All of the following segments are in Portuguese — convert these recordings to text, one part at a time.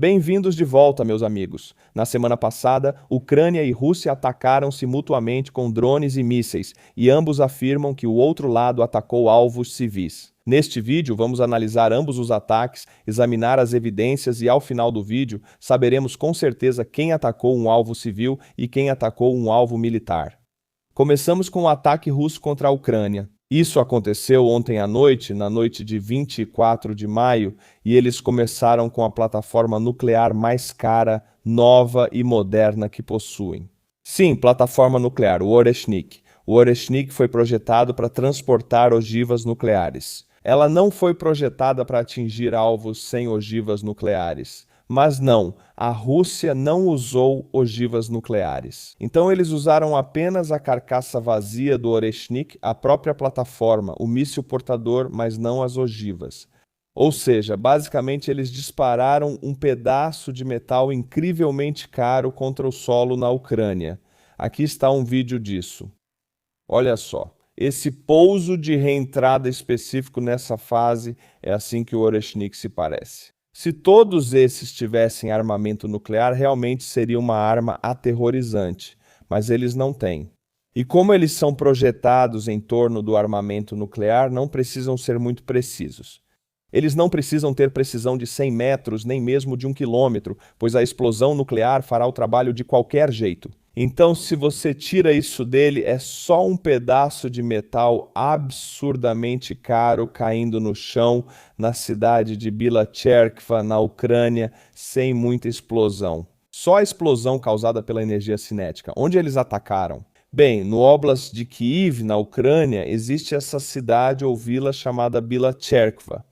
Bem-vindos de volta, meus amigos. Na semana passada, Ucrânia e Rússia atacaram-se mutuamente com drones e mísseis, e ambos afirmam que o outro lado atacou alvos civis. Neste vídeo, vamos analisar ambos os ataques, examinar as evidências e, ao final do vídeo, saberemos com certeza quem atacou um alvo civil e quem atacou um alvo militar. Começamos com o ataque russo contra a Ucrânia. Isso aconteceu ontem à noite, na noite de 24 de maio, e eles começaram com a plataforma nuclear mais cara, nova e moderna que possuem. Sim, plataforma nuclear, o Oreshnik. O Oreshnik foi projetado para transportar ogivas nucleares. Ela não foi projetada para atingir alvos sem ogivas nucleares. Mas não, a Rússia não usou ogivas nucleares. Então eles usaram apenas a carcaça vazia do Oreshnik, a própria plataforma, o míssil portador, mas não as ogivas. Ou seja, basicamente eles dispararam um pedaço de metal incrivelmente caro contra o solo na Ucrânia. Aqui está um vídeo disso. Olha só. Esse pouso de reentrada específico nessa fase é assim que o Oreshnik se parece. Se todos esses tivessem armamento nuclear, realmente seria uma arma aterrorizante, mas eles não têm. E como eles são projetados em torno do armamento nuclear, não precisam ser muito precisos. Eles não precisam ter precisão de 100 metros, nem mesmo de 1 quilômetro, pois a explosão nuclear fará o trabalho de qualquer jeito. Então, se você tira isso dele, é só um pedaço de metal absurdamente caro caindo no chão na cidade de Bila Tcherkva, na Ucrânia, sem muita explosão. Só a explosão causada pela energia cinética. Onde eles atacaram? Bem, no Oblast de Kiev, na Ucrânia, existe essa cidade ou vila chamada Bila Tcherkva.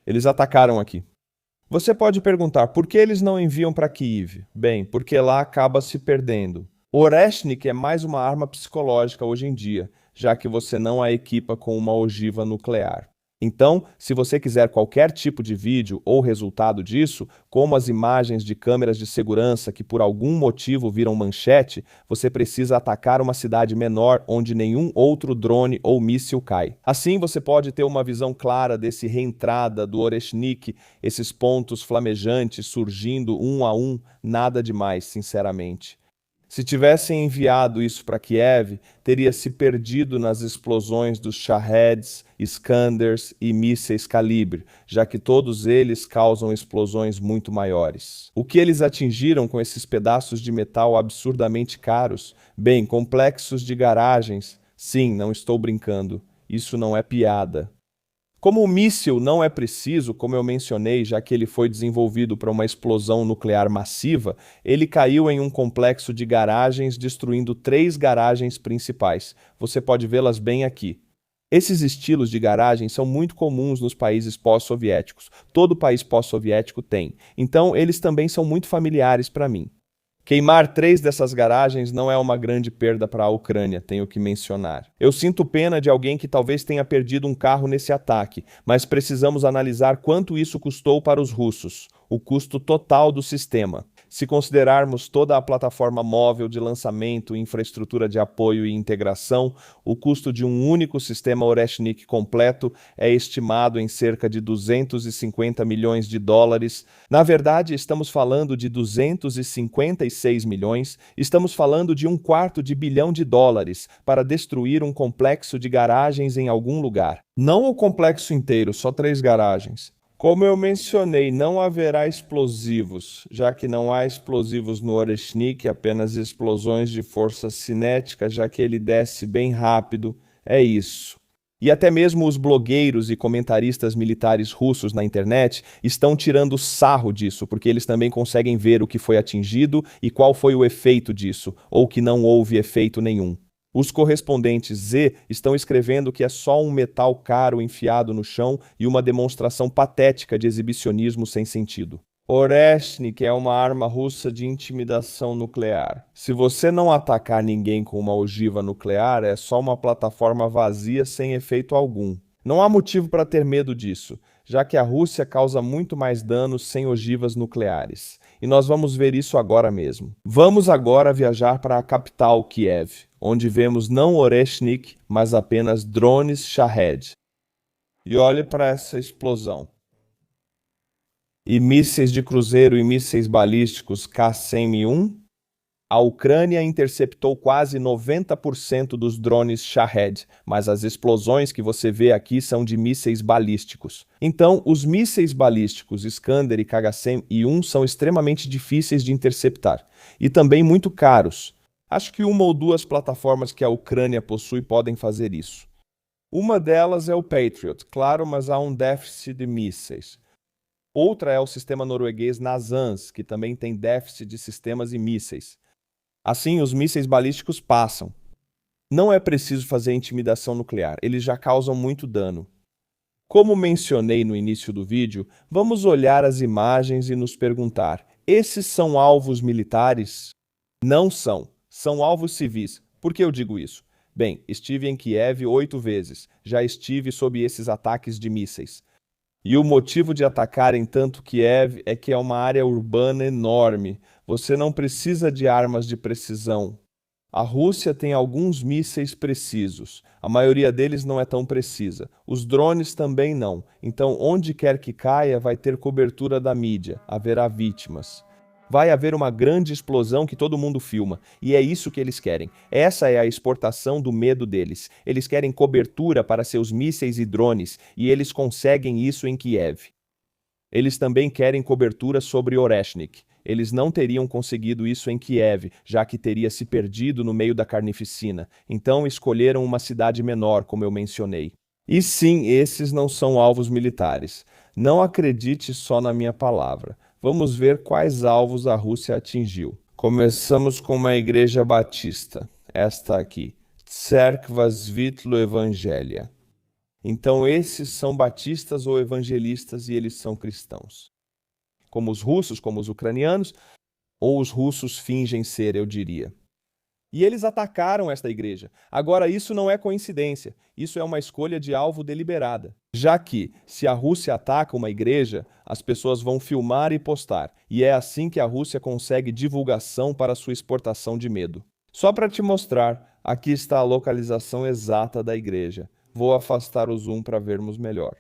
Eles atacaram aqui. Você pode perguntar, por que eles não enviam para Kiev? Bem, porque lá acaba se perdendo. O Oreshnik é mais uma arma psicológica hoje em dia, já que você não a equipa com uma ogiva nuclear. Então, se você quiser qualquer tipo de vídeo ou resultado disso, como as imagens de câmeras de segurança que por algum motivo viram manchete, você precisa atacar uma cidade menor onde nenhum outro drone ou míssil cai. Assim, você pode ter uma visão clara desse reentrada do Oreshnik, esses pontos flamejantes surgindo um a um, nada demais, sinceramente. Se tivessem enviado isso para Kiev, teria se perdido nas explosões dos Shaheds, Iskanders e mísseis calibre, já que todos eles causam explosões muito maiores. O que eles atingiram com esses pedaços de metal absurdamente caros? Bem, complexos de garagens. Sim, não estou brincando. Isso não é piada. Como o míssil não é preciso, como eu mencionei, já que ele foi desenvolvido para uma explosão nuclear massiva, ele caiu em um complexo de garagens, destruindo 3 garagens principais. Você pode vê-las bem aqui. Esses estilos de garagem são muito comuns nos países pós-soviéticos. Todo país pós-soviético tem. Então, eles também são muito familiares para mim. Queimar 3 dessas garagens não é uma grande perda para a Ucrânia, tenho que mencionar. Eu sinto pena de alguém que talvez tenha perdido um carro nesse ataque, mas precisamos analisar quanto isso custou para os russos, o custo total do sistema. Se considerarmos toda a plataforma móvel de lançamento, infraestrutura de apoio e integração, o custo de um único sistema Oreshnik completo é estimado em cerca de 250 milhões de dólares. Na verdade, estamos falando de 256 milhões, estamos falando de $1/4 bilhão para destruir um complexo de garagens em algum lugar. Não o complexo inteiro, só 3 garagens. Como eu mencionei, não haverá explosivos, já que não há explosivos no Oreshnik, apenas explosões de força cinética, já que ele desce bem rápido. É isso. E até mesmo os blogueiros e comentaristas militares russos na internet estão tirando sarro disso, porque eles também conseguem ver o que foi atingido e qual foi o efeito disso, ou que não houve efeito nenhum. Os correspondentes Z estão escrevendo que é só um metal caro enfiado no chão e uma demonstração patética de exibicionismo sem sentido. Oreshnik é uma arma russa de intimidação nuclear. Se você não atacar ninguém com uma ogiva nuclear, é só uma plataforma vazia sem efeito algum. Não há motivo para ter medo disso, já que a Rússia causa muito mais danos sem ogivas nucleares. E nós vamos ver isso agora mesmo. Vamos agora viajar para a capital, Kiev, onde vemos não Oreshnik, mas apenas drones Shahed. E olhe para essa explosão. E mísseis de cruzeiro e mísseis balísticos K-100-1? A Ucrânia interceptou quase 90% dos drones Shahed, mas as explosões que você vê aqui são de mísseis balísticos. Então, os mísseis balísticos Iskander e Kh-100-1 são extremamente difíceis de interceptar e também muito caros. Acho que uma ou duas plataformas que a Ucrânia possui podem fazer isso. Uma delas é o Patriot, claro, mas há um déficit de mísseis. Outra é o sistema norueguês NASAMS, que também tem déficit de sistemas e mísseis. Assim, os mísseis balísticos passam. Não é preciso fazer intimidação nuclear, eles já causam muito dano. Como mencionei no início do vídeo, vamos olhar as imagens e nos perguntar: esses são alvos militares? Não são. São alvos civis. Por que eu digo isso? Bem, estive em Kiev 8 vezes. Já estive sob esses ataques de mísseis. E o motivo de atacarem tanto Kiev é que é uma área urbana enorme. Você não precisa de armas de precisão. A Rússia tem alguns mísseis precisos. A maioria deles não é tão precisa. Os drones também não. Então, onde quer que caia, vai ter cobertura da mídia. Haverá vítimas. Vai haver uma grande explosão que todo mundo filma. E é isso que eles querem. Essa é a exportação do medo deles. Eles querem cobertura para seus mísseis e drones, e eles conseguem isso em Kiev. Eles também querem cobertura sobre Oreshnik. Eles não teriam conseguido isso em Kiev, já que teria se perdido no meio da carnificina. Então escolheram uma cidade menor, como eu mencionei. E sim, esses não são alvos militares. Não acredite só na minha palavra. Vamos ver quais alvos a Rússia atingiu. Começamos com uma igreja batista. Esta aqui. Tserkva Svitlo Evangelia. Então esses são batistas ou evangelistas e eles são cristãos. Como os russos, como os ucranianos, ou os russos fingem ser, eu diria. E eles atacaram esta igreja. Agora, isso não é coincidência, isso é uma escolha de alvo deliberada. Já que, se a Rússia ataca uma igreja, as pessoas vão filmar e postar, e é assim que a Rússia consegue divulgação para sua exportação de medo. Só para te mostrar, aqui está a localização exata da igreja. Vou afastar o zoom para vermos melhor.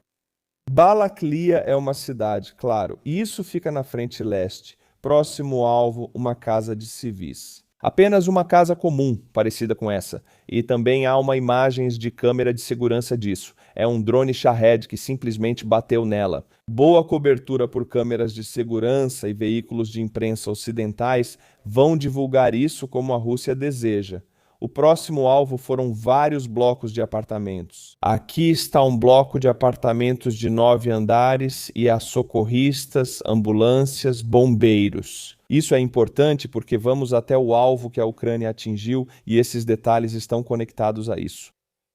Balaklia é uma cidade, claro, e isso fica na frente leste. Próximo alvo, uma casa de civis. Apenas uma casa comum, parecida com essa. E também há uma imagens de câmera de segurança disso. É um drone Shahed que simplesmente bateu nela. Boa cobertura por câmeras de segurança e veículos de imprensa ocidentais vão divulgar isso como a Rússia deseja. O próximo alvo foram vários blocos de apartamentos. Aqui está um bloco de apartamentos de 9 andares e há socorristas, ambulâncias, bombeiros. Isso é importante porque vamos até o alvo que a Ucrânia atingiu e esses detalhes estão conectados a isso.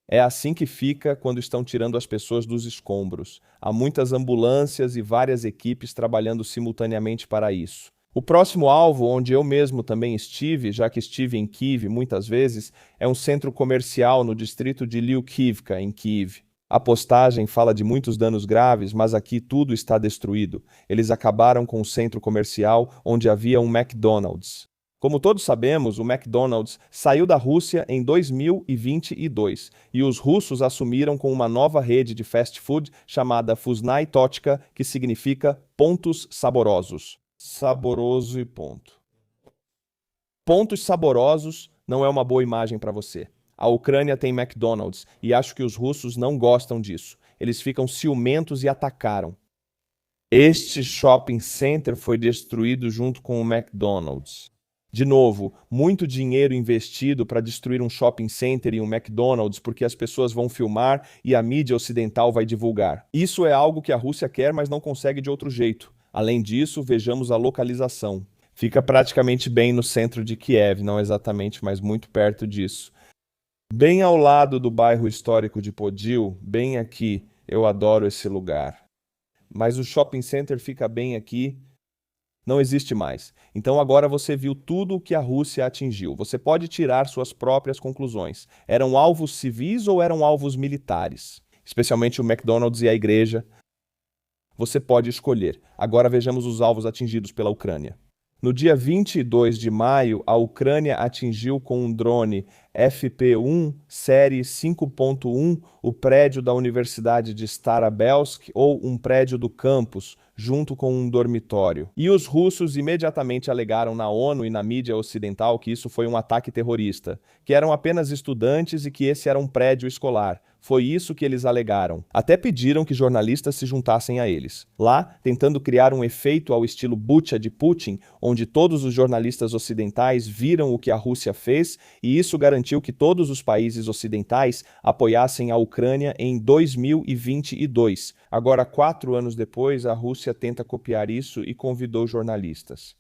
É assim que fica quando estão tirando as pessoas dos escombros. Há muitas ambulâncias e várias equipes trabalhando simultaneamente para isso. O próximo alvo, onde eu mesmo também estive, já que estive em Kiev muitas vezes, é um centro comercial no distrito de Lyukivka, em Kiev. A postagem fala de muitos danos graves, mas aqui tudo está destruído. Eles acabaram com o centro comercial onde havia um McDonald's. Como todos sabemos, o McDonald's saiu da Rússia em 2022 e os russos assumiram com uma nova rede de fast food chamada Vkusnaya Tochka, que significa pontos saborosos. Saboroso e ponto. Pontos saborosos não é uma boa imagem para você. A Ucrânia tem McDonald's e acho que os russos não gostam disso. Eles ficam ciumentos e atacaram. Este shopping center foi destruído junto com o McDonald's. De novo, muito dinheiro investido para destruir um shopping center e um McDonald's porque as pessoas vão filmar e a mídia ocidental vai divulgar. Isso é algo que a Rússia quer, mas não consegue de outro jeito. Além disso, vejamos a localização. Fica praticamente bem no centro de Kiev, não exatamente, mas muito perto disso. Bem ao lado do bairro histórico de Podil, bem aqui, eu adoro esse lugar. Mas o shopping center fica bem aqui, não existe mais. Então agora você viu tudo o que a Rússia atingiu. Você pode tirar suas próprias conclusões. Eram alvos civis ou eram alvos militares? Especialmente o McDonald's e a igreja. Você pode escolher. Agora vejamos os alvos atingidos pela Ucrânia. No dia 22 de maio, a Ucrânia atingiu com um drone FP-1 série 5.1 o prédio da Universidade de Starobelsk ou um prédio do campus, junto com um dormitório. E os russos imediatamente alegaram na ONU e na mídia ocidental que isso foi um ataque terrorista, que eram apenas estudantes e que esse era um prédio escolar. Foi isso que eles alegaram. Até pediram que jornalistas se juntassem a eles. Lá, tentando criar um efeito ao estilo Bucha de Putin, onde todos os jornalistas ocidentais viram o que a Rússia fez, e isso garantiu que todos os países ocidentais apoiassem a Ucrânia em 2022. Agora, 4 anos depois, a Rússia tenta copiar isso e convidou jornalistas.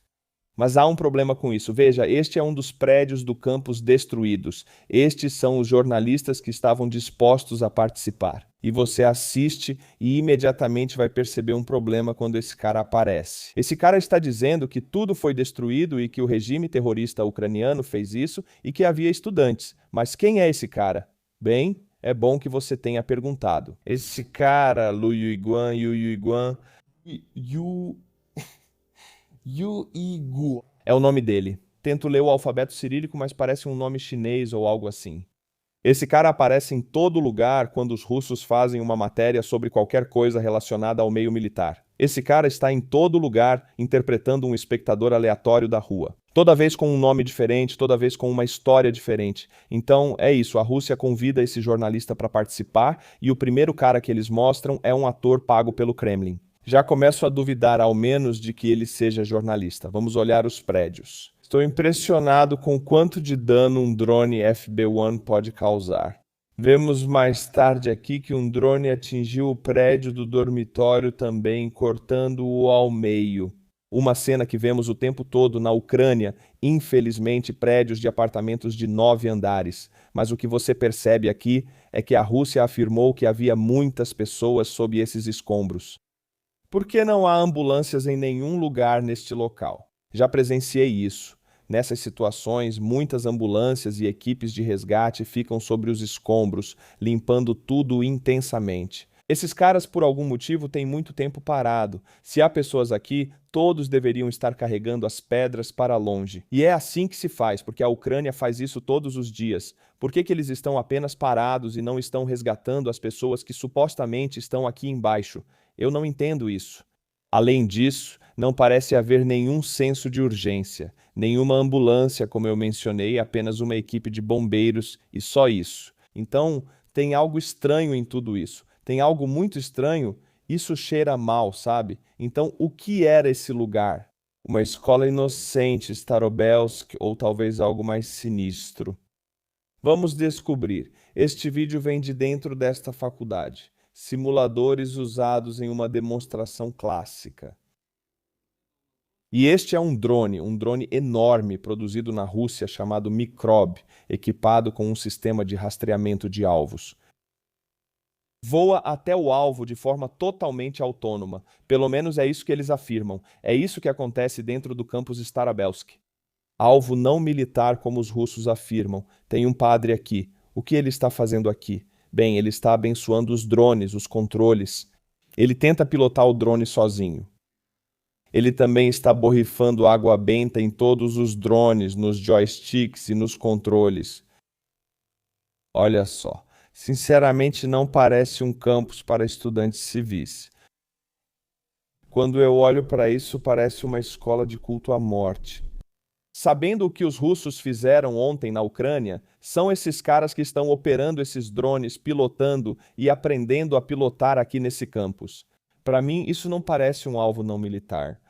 Mas há um problema com isso. Veja, este é um dos prédios do campus destruídos. Estes são os jornalistas que estavam dispostos a participar. E você assiste e imediatamente vai perceber um problema quando esse cara aparece. Esse cara está dizendo que tudo foi destruído e que o regime terrorista ucraniano fez isso e que havia estudantes. Mas quem é esse cara? Bem, é bom que você tenha perguntado. Esse cara, Lu Yuiguan, Yu é o nome dele. Tento ler o alfabeto cirílico, mas parece um nome chinês ou algo assim. Esse cara aparece em todo lugar quando os russos fazem uma matéria sobre qualquer coisa relacionada ao meio militar. Esse cara está em todo lugar interpretando um espectador aleatório da rua. Toda vez com um nome diferente, toda vez com uma história diferente. Então, é isso, a Rússia convida esse jornalista para participar e o primeiro cara que eles mostram é um ator pago pelo Kremlin. Já começo a duvidar, ao menos, de que ele seja jornalista. Vamos olhar os prédios. Estou impressionado com o quanto de dano um drone FB-1 pode causar. Vemos mais tarde aqui que um drone atingiu o prédio do dormitório também, cortando-o ao meio. Uma cena que vemos o tempo todo na Ucrânia, infelizmente prédios de apartamentos de 9 andares. Mas o que você percebe aqui é que a Rússia afirmou que havia muitas pessoas sob esses escombros. Por que não há ambulâncias em nenhum lugar neste local? Já presenciei isso. Nessas situações, muitas ambulâncias e equipes de resgate ficam sobre os escombros, limpando tudo intensamente. Esses caras, por algum motivo, têm muito tempo parado. Se há pessoas aqui, todos deveriam estar carregando as pedras para longe. E é assim que se faz, porque a Ucrânia faz isso todos os dias. Por que eles estão apenas parados e não estão resgatando as pessoas que supostamente estão aqui embaixo? Eu não entendo isso. Além disso, não parece haver nenhum senso de urgência, nenhuma ambulância, como eu mencionei, apenas uma equipe de bombeiros e só isso. Então, tem algo estranho em tudo isso. Tem algo muito estranho. Isso cheira mal, sabe? Então, o que era esse lugar? Uma escola inocente, Starobelsk, ou talvez algo mais sinistro. Vamos descobrir. Este vídeo vem de dentro desta faculdade. Simuladores usados em uma demonstração clássica. E este é um drone enorme produzido na Rússia chamado Mikrob, equipado com um sistema de rastreamento de alvos. Voa até o alvo de forma totalmente autônoma. Pelo menos é isso que eles afirmam. É isso que acontece dentro do campus Starobelsk. Alvo não militar, como os russos afirmam. Tem um padre aqui. O que ele está fazendo aqui? Bem, ele está abençoando os drones, os controles. Ele tenta pilotar o drone sozinho. Ele também está borrifando água benta em todos os drones, nos joysticks e nos controles. Olha só, sinceramente não parece um campus para estudantes civis. Quando eu olho para isso, parece uma escola de culto à morte. Sabendo o que os russos fizeram ontem na Ucrânia, são esses caras que estão operando esses drones, pilotando e aprendendo a pilotar aqui nesse campus. Para mim, isso não parece um alvo não militar.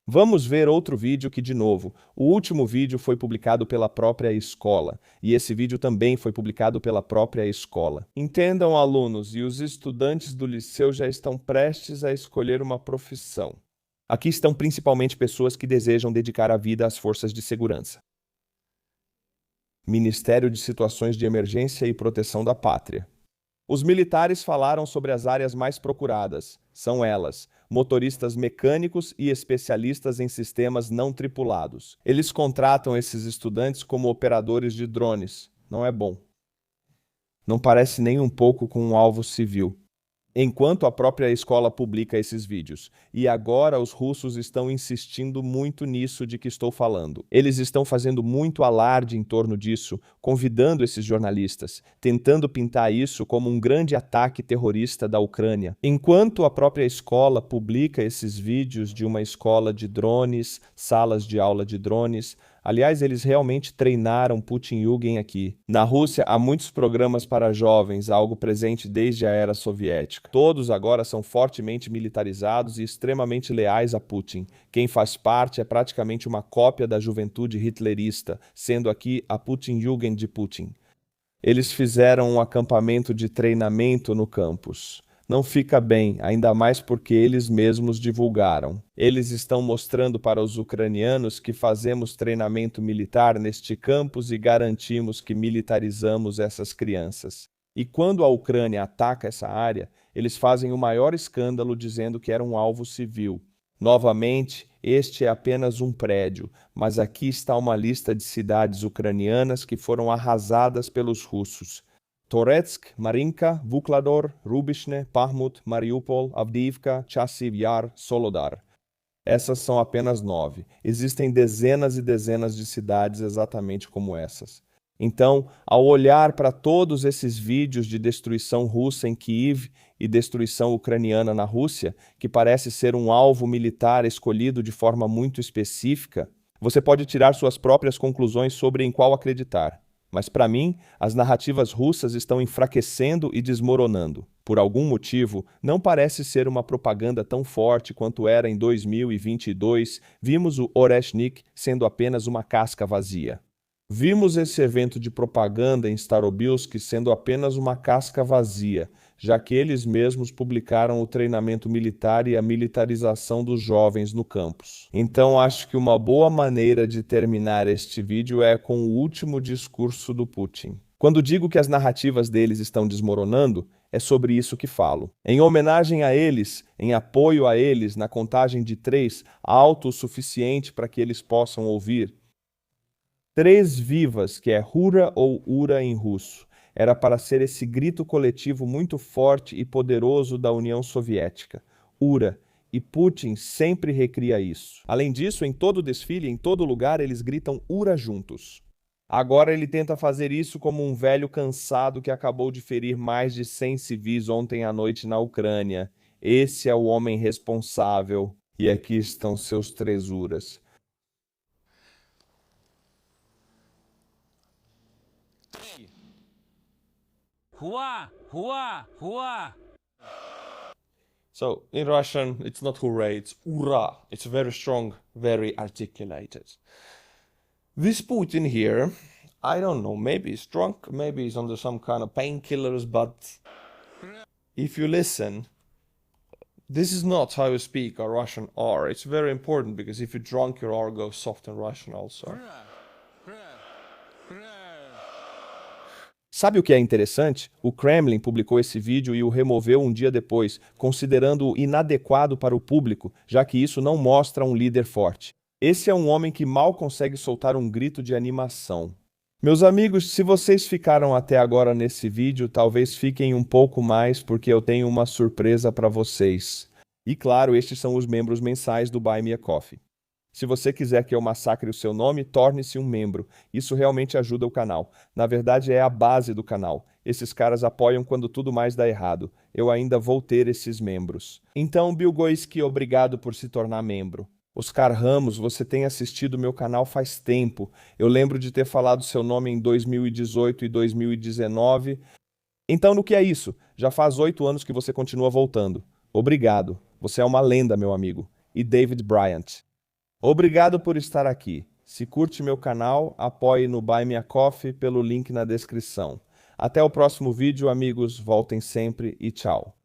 Vamos ver outro vídeo que, de novo, o último vídeo foi publicado pela própria escola, e esse vídeo também foi publicado pela própria escola. Entendam, alunos, e os estudantes do liceu já estão prestes a escolher uma profissão. Aqui estão principalmente pessoas que desejam dedicar a vida às forças de segurança. Ministério de Situações de Emergência e Proteção da Pátria. Os militares falaram sobre as áreas mais procuradas. São elas: motoristas mecânicos e especialistas em sistemas não tripulados. Eles contratam esses estudantes como operadores de drones. Não é bom. Não parece nem um pouco com um alvo civil. enquanto a própria escola publica esses vídeos. E agora os russos estão insistindo muito nisso de que estou falando. Eles estão fazendo muito alarde em torno disso, convidando esses jornalistas, tentando pintar isso como um grande ataque terrorista da Ucrânia. Enquanto a própria escola publica esses vídeos de uma escola de drones, salas de aula de drones. Aliás, eles realmente treinaram Putin-Jugend aqui. Na Rússia, há muitos programas para jovens, algo presente desde a era soviética. Todos agora são fortemente militarizados e extremamente leais a Putin. Quem faz parte é praticamente uma cópia da juventude hitlerista, sendo aqui a Putin-Jugend de Putin. Eles fizeram um acampamento de treinamento no campus. Não fica bem, ainda mais porque eles mesmos divulgaram. Eles estão mostrando para os ucranianos que fazemos treinamento militar neste campus e garantimos que militarizamos essas crianças. E quando a Ucrânia ataca essa área, eles fazem o maior escândalo dizendo que era um alvo civil. Novamente, este é apenas um prédio, mas aqui está uma lista de cidades ucranianas que foram arrasadas pelos russos. Toretsk, Marinka, Vuklador, Rubishne, Bahmut, Mariupol, Avdiivka, Chassiv Yar, Solodar. Essas são apenas 9. Existem dezenas e dezenas de cidades exatamente como essas. Então, ao olhar para todos esses vídeos de destruição russa em Kiev e destruição ucraniana na Rússia, que parece ser um alvo militar escolhido de forma muito específica, você pode tirar suas próprias conclusões sobre em qual acreditar. Mas para mim, as narrativas russas estão enfraquecendo e desmoronando. Por algum motivo, não parece ser uma propaganda tão forte quanto era em 2022, vimos o Oreshnik sendo apenas uma casca vazia. Vimos esse evento de propaganda em Starobilsk sendo apenas uma casca vazia, já que eles mesmos publicaram o treinamento militar e a militarização dos jovens no campus. Então acho que uma boa maneira de terminar este vídeo é com o último discurso do Putin. Quando digo que as narrativas deles estão desmoronando, é sobre isso que falo. Em homenagem a eles, em apoio a eles, na contagem de 3, alto o suficiente para que eles possam ouvir, 3 vivas, que é Hura ou Ura em russo, era para ser esse grito coletivo muito forte e poderoso da União Soviética. Ura. E Putin sempre recria isso. Além disso, em todo desfile, em todo lugar, eles gritam Ura juntos. Agora ele tenta fazer isso como um velho cansado que acabou de ferir mais de 100 civis ontem à noite na Ucrânia. Esse é o homem responsável. E aqui estão seus 3 Uras. Hua, hua, hua. So in Russian, it's not hooray, it's ura. It's very strong, very articulated. This Putin here, I don't know, maybe he's drunk, maybe he's under some kind of painkillers, but if you listen, this is not how you speak a Russian R. It's very important because if you're drunk, your R goes soft in Russian also. Sabe o que é interessante? O Kremlin publicou esse vídeo e o removeu um dia depois, considerando-o inadequado para o público, já que isso não mostra um líder forte. Esse é um homem que mal consegue soltar um grito de animação. Meus amigos, se vocês ficaram até agora nesse vídeo, talvez fiquem um pouco mais porque eu tenho uma surpresa para vocês. E claro, estes são os membros mensais do Buy Me a Coffee. Se você quiser que eu massacre o seu nome, torne-se um membro. Isso realmente ajuda o canal. Na verdade, é a base do canal. Esses caras apoiam quando tudo mais dá errado. Eu ainda vou ter esses membros. Então, Bilgoiski, obrigado por se tornar membro. Oscar Ramos, você tem assistido meu canal faz tempo. Eu lembro de ter falado seu nome em 2018 e 2019. Então, no que é isso? Já faz 8 anos que você continua voltando. Obrigado. Você é uma lenda, meu amigo. E David Bryant. Obrigado por estar aqui. Se curte meu canal, apoie no Buy Me a Coffee pelo link na descrição. Até o próximo vídeo, amigos. Voltem sempre e tchau.